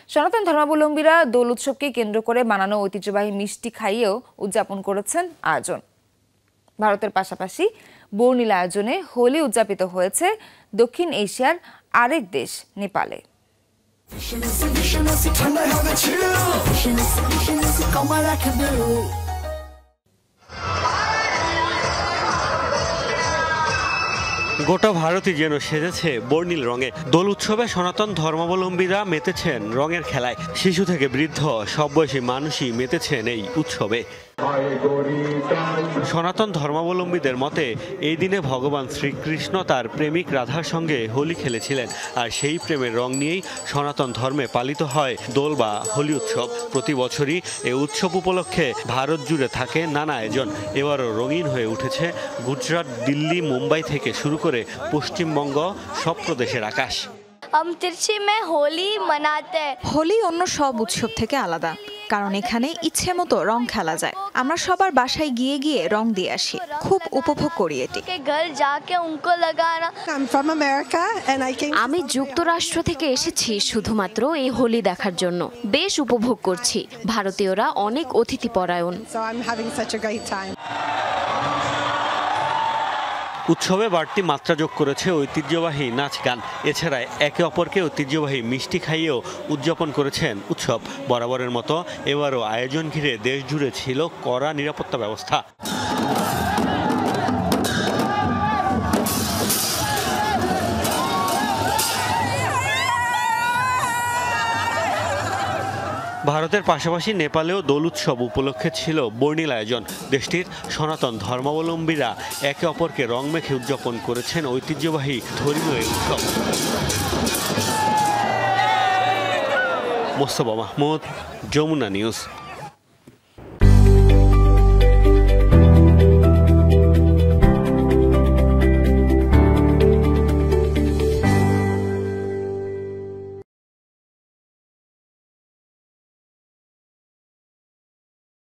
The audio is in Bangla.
সনাতন ধর্মাবলম্বীরা দোল উৎসবকে কেন্দ্র করে বানানো ঐতিহ্যবাহী মিষ্টি খাইয়েও উদযাপন করেছেন আয়োজন। ভারতের পাশাপাশি বর্ণিল আয়োজনে হোলি উদযাপিত হয়েছে দক্ষিণ এশিয়ার আরেক দেশ নেপালে। গোটা ভারতই যেন সেজেছে বর্ণিল রঙে। দোল উৎসবে সনাতন ধর্মাবলম্বীরা মেতেছেন রঙের খেলায়। শিশু থেকে বৃদ্ধ সব বয়সী মানুষই মেতেছেন এই উৎসবে। সনাতন ধর্মাবলম্বীদের মতে এই দিনে ভগবান শ্রীকৃষ্ণ তার প্রেমিক রাধার সঙ্গে হোলি খেলেছিলেন, আর সেই প্রেমের রং নিয়েই সনাতন ধর্মে পালিত হয় দোল বা হোলি উৎসব। প্রতি বছরই এই উৎসব উপলক্ষে ভারত জুড়ে থাকে নানা আয়োজন। এবারও রঙিন হয়ে উঠেছে গুজরাট, দিল্লি, মুম্বাই থেকে শুরু করে পশ্চিমবঙ্গ সব প্রদেশের আকাশ। হোলি অন্য সব উৎসব থেকে আলাদা, কারণ এখানে ইচ্ছে মতো রং খেলা যায়। আমরা সবার বাসায় গিয়ে গিয়ে রং দিয়ে আসি, খুব উপভোগ করি এটি। আমি যুক্তরাষ্ট্র থেকে এসেছি শুধুমাত্র এই হোলি দেখার জন্য। বেশ উপভোগ করছি। ভারতীয়রা অনেক অতিথিপরায়ণ। উৎসবে বাড়তি মাত্রা যোগ করেছে ঐতিহ্যবাহী নাচ গান। এছাড়া একে অপরকে ঐতিহ্যবাহী মিষ্টি খাইয়েও উদযাপন করেছেন উৎসব। বরাবরের মতো এবারও আয়োজন ঘিরে দেশ জুড়ে ছিল কড়া নিরাপত্তা ব্যবস্থা। ভারতের পাশাপাশি নেপালেও দোল উৎসব উপলক্ষে ছিল বর্ণিল আয়োজন। দেশটির সনাতন ধর্মাবলম্বীরা একে অপরকে রং মেখে উদযাপন করেছেন ঐতিহ্যবাহী ধর্মীয় উৎসব। মোস্তফা মাহমুদ, যমুনা নিউজ।